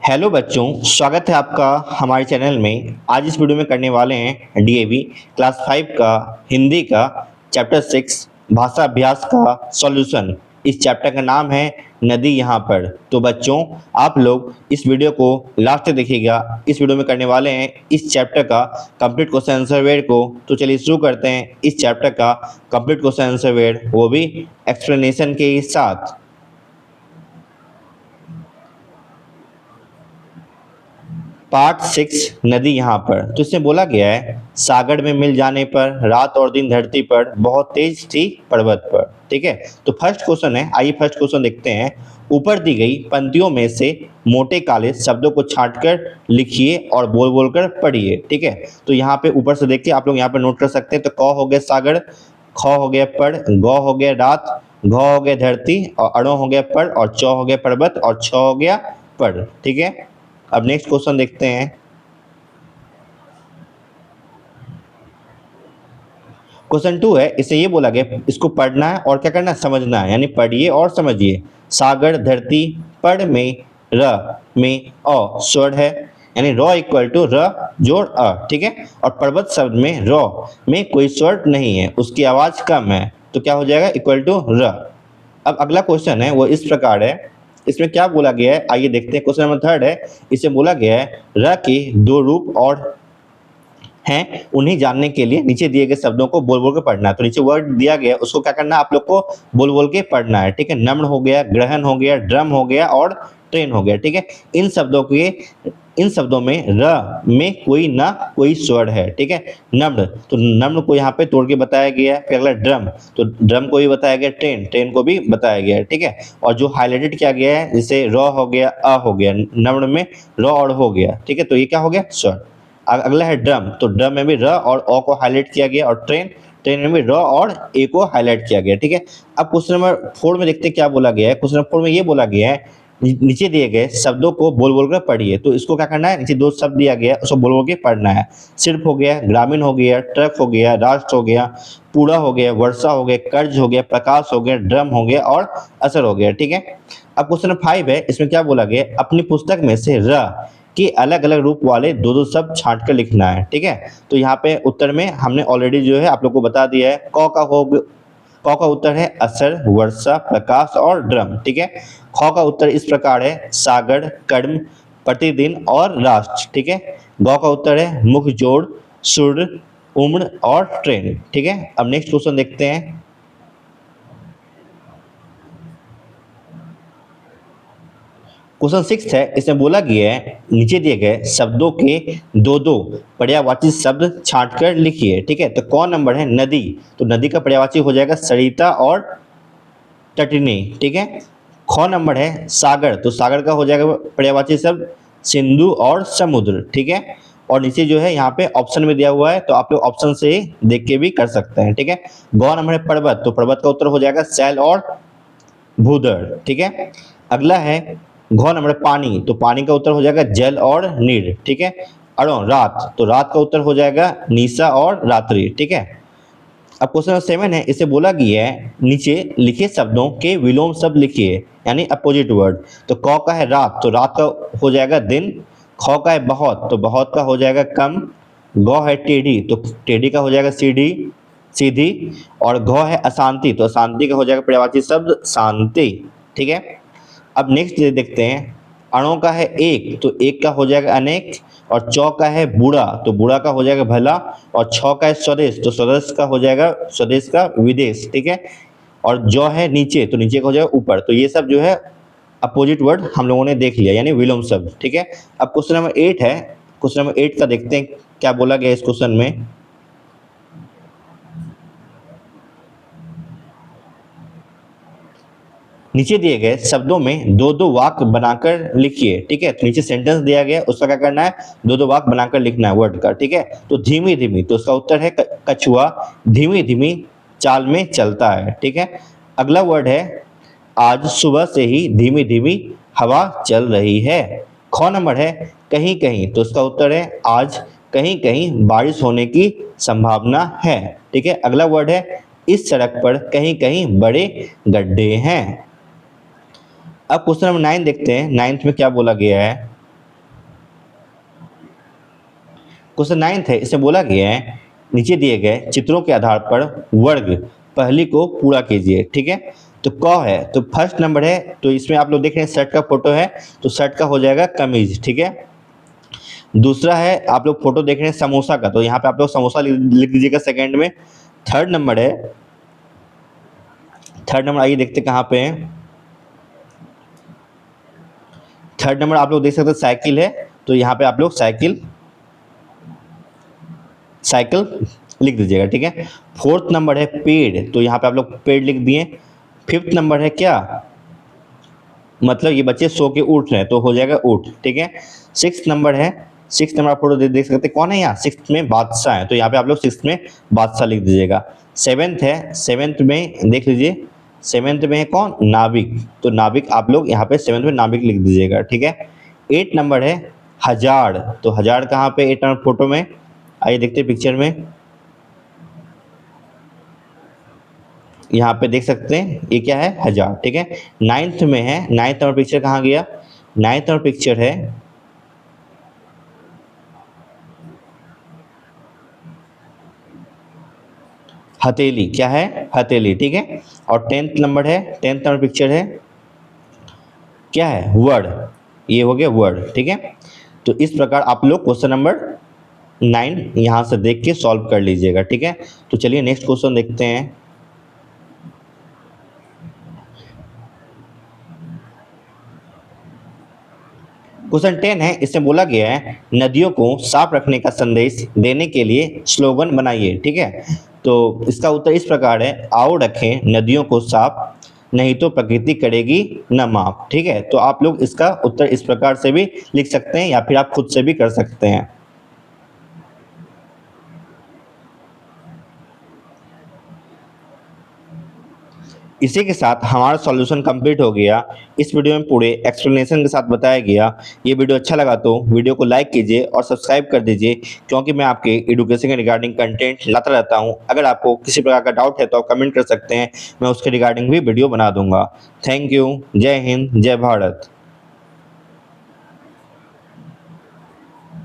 Hello बच्चों, स्वागत है आपका हमारे चैनल में। आज इस वीडियो में करने वाले हैं डीएवी क्लास 5 का हिंदी का चैप्टर 6 भाषा अभ्यास का सॉल्यूशन। इस चैप्टर का नाम है नदी यहाँ पर। तो बच्चों, आप लोग इस वीडियो को लास्ट तक देखिएगा। इस वीडियो में करने वाले हैं इस चैप्टर का कंप्लीट क्वेश्चन आंसर वेयर को। तो चलिए शुरू करते हैं इस चैप्टर का कंप्लीट क्वेश्चन आंसर वेयर, वो भी एक्सप्लेनेशन के साथ। पार्ट 6 नदी यहाँ पर। तो इसमें बोला गया है सागर में मिल जाने पर रात और दिन धरती पर बहुत तेज थी पर्वत पर। ठीक है, तो फर्स्ट क्वेश्चन है, आइए फर्स्ट क्वेश्चन देखते हैं। ऊपर दी गई पंक्तियों में से मोटे काले शब्दों को छांटकर लिखिए और बोल बोल कर पढ़िए। ठीक है, तो यहाँ पे ऊपर से देखिए आप लोग यहाँ पे नोट कर सकते हैं। तो क हो गया सागर, ख हो गया पड़, ग हो गया रात, घ हो गया धरती, और अड़ो हो गया पर, और च हो गया पर्वत, और छ हो गया पड़। ठीक है, अब नेक्स्ट क्वेश्चन देखते हैं। क्वेश्चन 2 है, इसे ये बोला गया इसको पढ़ना है और क्या करना है, समझना है। यानी पढ़िए और समझिए। सागर धरती पड़ में र में अ स्वर है, यानी र इक्वल टू र जोड़ अ। ठीक है, और पर्वत शब्द में र में कोई स्वर नहीं है, उसकी आवाज कम है, तो क्या हो जाएगा, इक्वल टू र। अब अगला क्वेश्चन है वो इस प्रकार है। इसमें क्या बोला गया है, आइए देखते हैं। क्वेश्चन नंबर 3 है, इसे बोला गया है र के दो रूप और हैं, उन्हें जानने के लिए नीचे दिए गए शब्दों को बोल बोल के पढ़ना है। तो नीचे वर्ड दिया गया उसको क्या करना है, आप लोग को बोल बोल के पढ़ना है। ठीक है, नम्र हो गया, ग्रहण हो गया, ड्रम हो गया और ट्रेन हो गया। ठीक है, इन शब्दों में र में कोई ना कोई स्वर है। ठीक है, नम्र, तो नम्र को यहाँ पे तोड़ के बताया गया है। फिर अगला ड्रम, तो ड्रम को भी बताया गया, ट्रेन, ट्रेन को भी बताया गया है। ठीक है, और जो हाईलाइटेड किया गया है जैसे र हो गया, अ हो गया, नम्र में र और हो गया। ठीक है, तो ये क्या हो गया, स्वर। अगला है ड्रम, तो ड्रम में भी र और अ को हाईलाइट किया गया, और ट्रेन, ट्रेन में भी र और ए को हाईलाइट किया गया। ठीक है, अब क्वेश्चन नंबर 4 में देखते हैं क्या बोला गया है। क्वेश्चन नंबर 4 में ये बोला गया है नीचे दिए गए शब्दों को बोल बोल कर पढ़िए। तो इसको क्या करना है, नीचे दो शब्द दिया गया है उसको बोल बोल के पढ़ना है। सिर्फ हो गया, ग्रामीण हो गया, ट्रक हो गया, राष्ट्र हो गया, पूरा हो गया, वर्षा हो गया, कर्ज हो गया, प्रकाश हो गया, ड्रम हो गया और असर हो गया। ठीक है, अब क्वेश्चन नंबर 5 है, इसमें क्या बोला गया, अपनी पुस्तक में से र कि अलग अलग रूप वाले दो दो शब्द छांट कर लिखना है। ठीक है, तो यहाँ पे उत्तर में हमने ऑलरेडी जो है आप लोग को बता दिया है। क का उत्तर है असर, वर्षा, प्रकाश और ड्रम। ठीक है, ख का उत्तर इस प्रकार है सागर, कर्म, प्रतिदिन और राष्ट्र। ठीक है, ग का उत्तर है मुख जोड़, सूर्य, उम्र और ट्रेन। ठीक है, अब नेक्स्ट क्वेश्चन देखते हैं। क्वेश्चन 6 है, इसमें बोला गया है नीचे दिए गए शब्दों के दो दो पर्यायवाची शब्द छांटकर लिखिए। ठीक है, तो कौन नंबर है, नदी, तो नदी का पर्यायवाची हो जाएगा सरिता और तटनी। ठीक है, ख नंबर है सागर, तो सागर का हो जाएगा पर्यायवाची शब्द सिंधु और समुद्र। ठीक है, और नीचे जो है यहाँ पे ऑप्शन में दिया हुआ है, तो आप लोग ऑप्शन से देख के भी कर सकते हैं। ठीक है, ग नंबर है पर्वत, तो पर्वत का उत्तर हो जाएगा शैल और भूदड़। ठीक है, अगला है घ नंबर पानी, तो पानी का उत्तर हो जाएगा जल और नीर। ठीक है, अड़ो रात, तो रात का उत्तर हो जाएगा निशा और रात्रि। ठीक है, अब क्वेश्चन नंबर 7 है, इसे बोला गया है नीचे लिखे शब्दों के विलोम शब्द लिखिए, यानी अपोजिट वर्ड। तो क का है रात, तो रात का हो जाएगा दिन। ख का है बहुत, तो बहुत का हो जाएगा कम। ग है टेढ़ी, तो टेढ़ी का हो जाएगा सीढ़ी, सीधी। और घ है अशांति, तो अशांति का हो जाएगा पर्यायवाची शब्द शांति। ठीक है, अब नेक्स्ट देखते हैं। अणों का है एक, तो एक का हो जाएगा अनेक। और चौ का है बूढ़ा, तो बूढ़ा का हो जाएगा भला। और छ का है स्वदेश, तो स्वदेश का हो जाएगा स्वदेश का विदेश। ठीक है, और जो है नीचे, तो नीचे का हो जाएगा ऊपर। तो ये सब जो है अपोजिट वर्ड हम लोगों ने देख लिया, यानी विलोम शब्द। ठीक है, अब क्वेश्चन नंबर 8 है। क्वेश्चन नंबर 8 का देखते हैं क्या बोला गया इस क्वेश्चन में। नीचे दिए गए शब्दों में दो दो वाक्य बनाकर लिखिए। ठीक है, तो नीचे सेंटेंस दिया गया उसका क्या करना है, दो दो वाक्य बनाकर लिखना है वर्ड का। ठीक है, तो धीमी धीमी, तो उसका उत्तर है कछुआ धीमी धीमी चाल में चलता है। ठीक है, अगला वर्ड है आज सुबह से ही धीमी धीमी हवा चल रही है। ख नंबर है कहीं कहीं, तो उसका उत्तर है आज कहीं कहीं बारिश होने की संभावना है। ठीक है, अगला वर्ड है इस सड़क पर कहीं कहीं बड़े गड्ढे हैं। अब क्वेश्चन नंबर 9 देखते हैं, 9th में क्या बोला गया है। क्वेश्चन 9 है, इसमें बोला गया है नीचे दिए गए चित्रों के आधार पर वर्ग पहली को पूरा कीजिए। ठीक है, तो क है, तो फर्स्ट नंबर है, तो इसमें आप लोग देख रहे हैं शर्ट का फोटो है, तो शर्ट का हो जाएगा कमीज। ठीक है, दूसरा है आप लोग फोटो देख रहे हैं समोसा का, तो यहाँ पे आप लोग समोसा लिख दीजिएगा सेकंड में। थर्ड नंबर है, थर्ड नंबर आइए देखते कहाँ पे है। थर्ड नंबर आप लोग देख सकते हैं साइकिल है, तो यहाँ पे आप लोग साइकिल साइकिल लिख दीजिएगा। ठीक है, फोर्थ नंबर है पेड़, तो यहाँ पे आप लोग पेड़ लिख दिए। फिफ्थ नंबर है क्या, मतलब ये बच्चे सो के उठ रहे हैं, तो हो जाएगा उठ। ठीक है, सिक्स नंबर है, सिक्स नंबर आप फोटो देख सकते हैं कौन है यहाँ, सिक्स में बादशाह है, तो यहाँ पे आप लोग सिक्स में बादशाह लिख दीजिएगा। सेवेंथ है, सेवेंथ में देख लीजिए, सेवेंथ में है कौन, नाविक, तो नाविक आप लोग यहाँ पे सेवेंथ में नाविक लिख दीजिएगा। ठीक है, एट नंबर है हजार, तो हजार कहाँ पे, एट नंबर फोटो में, आइए देखते हैं पिक्चर में, यहाँ पे देख सकते हैं ये क्या है, हजार। ठीक है, नाइन्थ में है, नाइन्थ नंबर पिक्चर कहाँ गया, नाइन्थ नंबर पिक्चर है हथेली, क्या है, हथेली। ठीक है, और टेंथ नंबर है, टेंथ नंबर पिक्चर है क्या है, वर्ड, ये हो गया वर्ड। ठीक है, तो इस प्रकार आप लोग क्वेश्चन नंबर 9 यहाँ से देख के सॉल्व कर लीजिएगा। ठीक है, तो चलिए नेक्स्ट क्वेश्चन देखते हैं। क्वेश्चन 10 है, इसमें बोला गया है नदियों को साफ रखने का संदेश देने के लिए स्लोगन बनाइए। ठीक है, तो इसका उत्तर इस प्रकार है, आओ रखें नदियों को साफ, नहीं तो प्रकृति करेगी न माफ। ठीक है, तो आप लोग इसका उत्तर इस प्रकार से भी लिख सकते हैं या फिर आप खुद से भी कर सकते हैं। इसी के साथ हमारा सॉल्यूशन कंप्लीट हो गया। इस वीडियो में पूरे एक्सप्लेनेशन के साथ बताया गया। ये वीडियो अच्छा लगा तो वीडियो को लाइक कीजिए और सब्सक्राइब कर दीजिए, क्योंकि मैं आपके एजुकेशन के रिगार्डिंग कंटेंट लाता रहता हूँ। अगर आपको किसी प्रकार का डाउट है तो आप कमेंट कर सकते हैं, मैं उसके रिगार्डिंग भी वीडियो बना दूंगा। थैंक यू, जय हिंद, जय भारत।